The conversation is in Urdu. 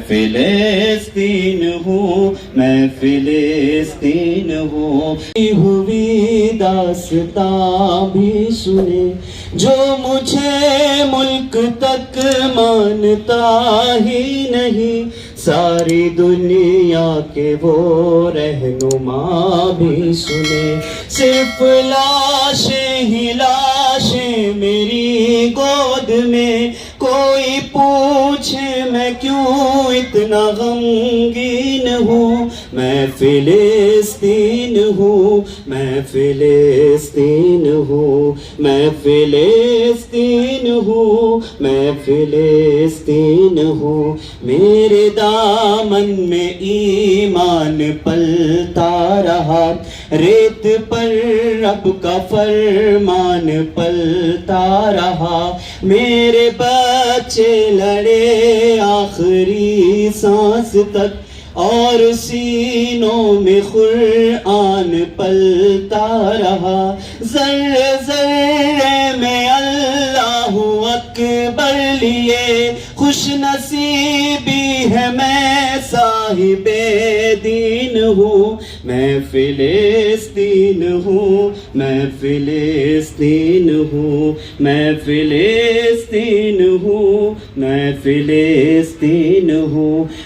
فلسطین ہوں، میں فلسطین ہوں۔ ہوئی داستاں بھی سنے جو مجھے ملک تک مانتا ہی نہیں، ساری دنیا کے وہ رہنما بھی سنے، صرف لاشیں ہی لاشیں میری گود میں، کوئی پوچھے میں کیوں اتنا غمگین ہوں، میں فلسطین ہوں، میں فلسطین ہوں، میں فلسطین ہوں، میں فلسطین ہوں۔ میرے دامن میں ایمان پلتا رہا، ریت پر رب کا فرمان پلتا رہا، میرے بچے لڑے آخری سانس تک، اور سینوں میں قرآن پلتا رہا، ذرے ذرے میں اللہ اکبر لیے خوش نصیبی ہے میں صاحب دین ہوں، میں فلسطین ہوں، میں فلسطین ہوں، میں فلسطین ہوں، میں فلسطین ہوں۔